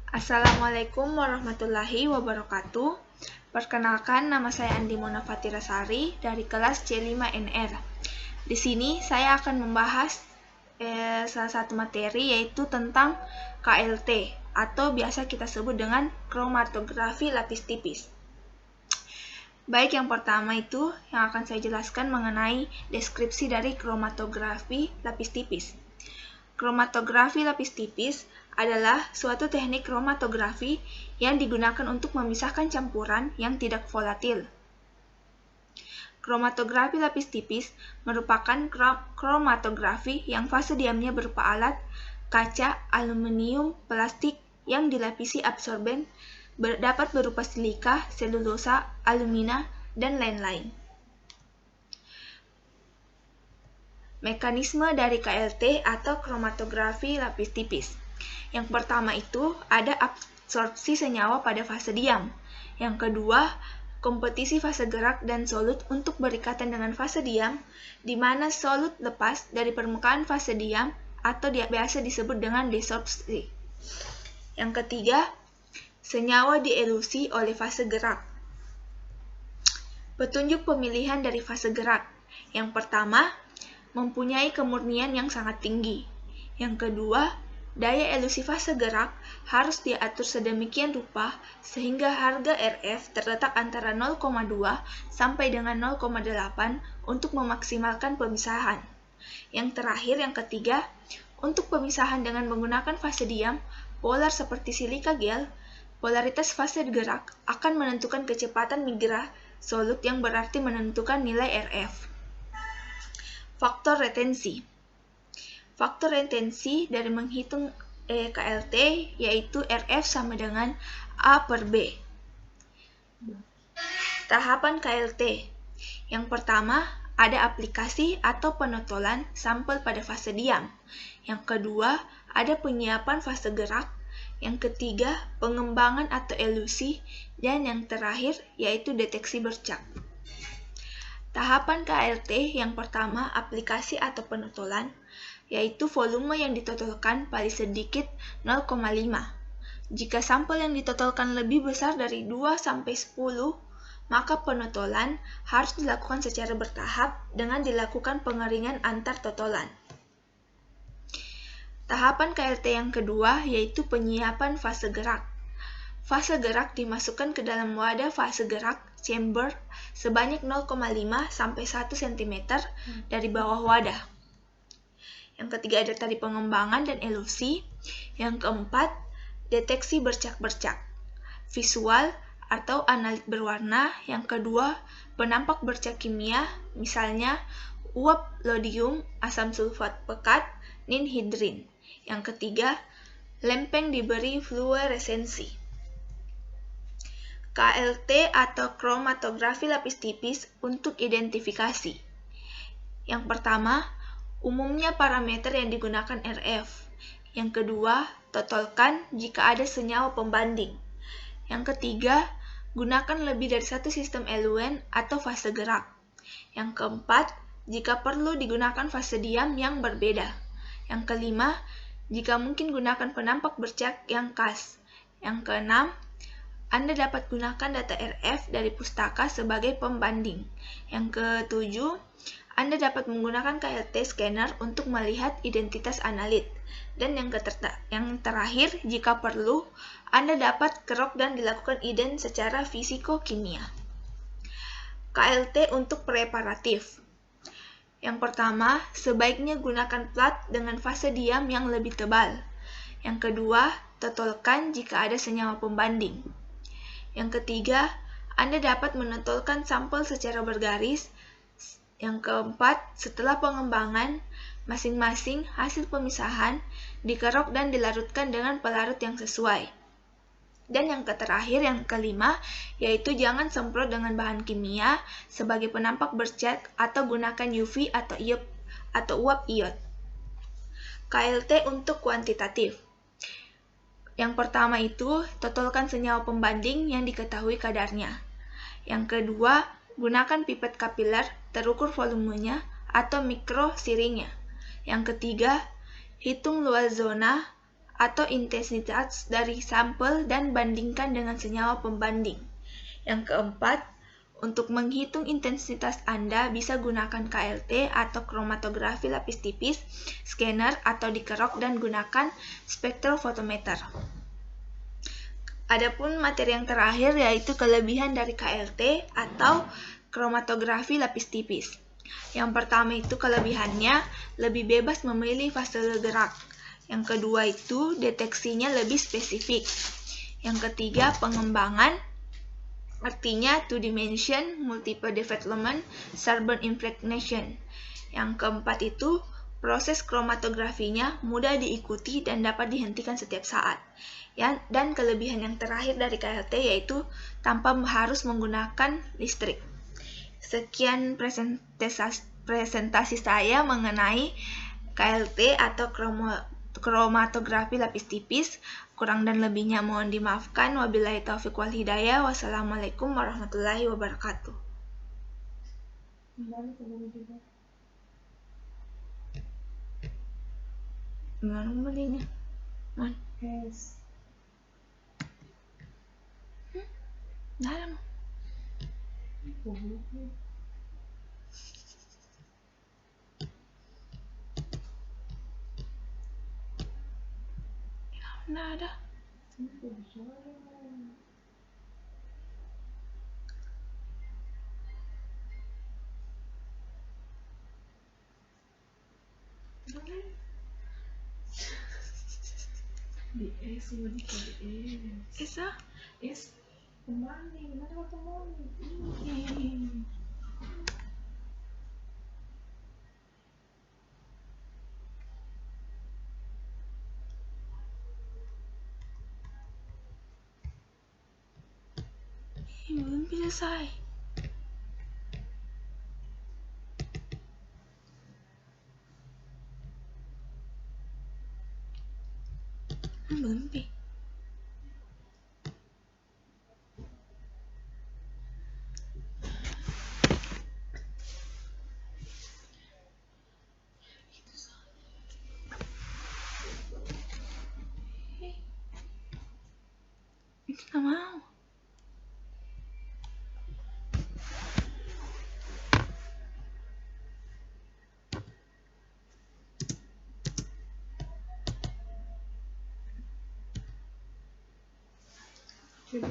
Assalamualaikum warahmatullahi wabarakatuh. Perkenalkan, nama saya Andi Mona Fatirasari dari kelas C5NR. Di sini saya akan membahas salah satu materi, yaitu tentang KLT atau biasa kita sebut dengan kromatografi lapis tipis. Baik, yang pertama itu yang akan saya jelaskan mengenai deskripsi dari kromatografi lapis tipis. Kromatografi lapis tipis adalah suatu teknik kromatografi yang digunakan untuk memisahkan campuran yang tidak volatil. Kromatografi lapis tipis merupakan kromatografi yang fase diamnya berupa alat, kaca, aluminium, plastik yang dilapisi absorben, dapat berupa silika, selulosa, alumina, dan lain-lain. Mekanisme dari KLT atau kromatografi lapis tipis. Yang pertama itu ada absorpsi senyawa pada fase diam. Yang kedua, kompetisi fase gerak dan solut untuk berikatan dengan fase diam, di mana solut lepas dari permukaan fase diam atau biasa disebut dengan desorpsi. Yang ketiga, senyawa dielusi oleh fase gerak. Petunjuk pemilihan dari fase gerak. Yang pertama, mempunyai kemurnian yang sangat tinggi. Yang kedua, daya elusi fase gerak harus diatur sedemikian rupa sehingga harga RF terletak antara 0,2 sampai dengan 0,8 untuk memaksimalkan pemisahan. Yang terakhir, yang ketiga, untuk pemisahan dengan menggunakan fase diam, polar seperti silika gel, polaritas fase gerak akan menentukan kecepatan migrasi solut yang berarti menentukan nilai RF. Faktor retensi. Faktor retensi dari menghitung KLT yaitu RF sama dengan A per B. Tahapan KLT. Yang pertama, ada aplikasi atau penotolan sampel pada fase diam. Yang kedua, ada penyiapan fase gerak. Yang ketiga, pengembangan atau elusi. Dan yang terakhir, yaitu deteksi bercak. Tahapan KLT yang pertama, aplikasi atau penotolan, yaitu volume yang ditotolkan paling sedikit 0,5. Jika sampel yang ditotolkan lebih besar dari 2-10, maka penotolan harus dilakukan secara bertahap dengan dilakukan pengeringan antar totolan. Tahapan KLT yang kedua yaitu penyiapan fase gerak. Fase gerak dimasukkan ke dalam wadah fase gerak chamber sebanyak 0,5 sampai 1 cm dari bawah wadah. Yang ketiga ada tadi pengembangan dan elusi. Yang keempat, deteksi bercak-bercak visual atau analit berwarna. Yang kedua, penampak bercak kimia, misalnya uap lodium, asam sulfat pekat, ninhidrin. Yang ketiga, lempeng diberi fluoresensi. KLT atau kromatografi lapis tipis untuk identifikasi. Yang pertama, umumnya parameter yang digunakan RF. Yang kedua, totolkan jika ada senyawa pembanding. Yang ketiga, gunakan lebih dari satu sistem eluen atau fase gerak. Yang keempat, jika perlu digunakan fase diam yang berbeda. Yang kelima, jika mungkin gunakan penampak bercak yang khas. Yang keenam, Anda dapat gunakan data RF dari pustaka sebagai pembanding. Yang ketujuh, Anda dapat menggunakan KLT scanner untuk melihat identitas analit. Dan yang terakhir, jika perlu, Anda dapat kerok dan dilakukan ident secara fisiko-kimia. KLT untuk preparatif. Yang pertama, sebaiknya gunakan plat dengan fase diam yang lebih tebal. Yang kedua, totolkan jika ada senyawa pembanding. Yang ketiga, Anda dapat menotolkan sampel secara bergaris. Yang keempat, setelah pengembangan, masing-masing hasil pemisahan dikerok dan dilarutkan dengan pelarut yang sesuai. Dan yang terakhir, yang kelima, yaitu jangan semprot dengan bahan kimia sebagai penampak bercak atau gunakan UV atau uap iod. KLT untuk kuantitatif. Yang pertama itu, totolkan senyawa pembanding yang diketahui kadarnya. Yang kedua, gunakan pipet kapiler terukur volumenya atau mikrosiringnya. Yang ketiga, hitung luas zona atau intensitas dari sampel dan bandingkan dengan senyawa pembanding. Yang keempat, untuk menghitung intensitas Anda bisa gunakan KLT atau kromatografi lapis tipis, scanner atau dikerok dan gunakan spektrofotometer. Adapun materi yang terakhir yaitu kelebihan dari KLT atau kromatografi lapis tipis. Yang pertama itu kelebihannya lebih bebas memilih fase gerak. Yang kedua itu deteksinya lebih spesifik. Yang ketiga pengembangan, artinya two dimension, multiple development, carbon impregnation. Yang keempat itu proses kromatografinya mudah diikuti dan dapat dihentikan setiap saat. Dan kelebihan yang terakhir dari KLT yaitu tanpa harus menggunakan listrik. Sekian presentasi saya mengenai KLT atau kromatografi lapis tipis. Kurang dan lebihnya mohon dimaafkan. Wabillahi taufiq wal hidayah. Wassalamualaikum warahmatullahi wabarakatuh. Gimana belinya? Man. Yes. Dalam. Nggak ada. Di S mau di S. Esa? S pembanding, mana ketemu ini? Belum selesai. Belum pi. Itu nggak mau. Coba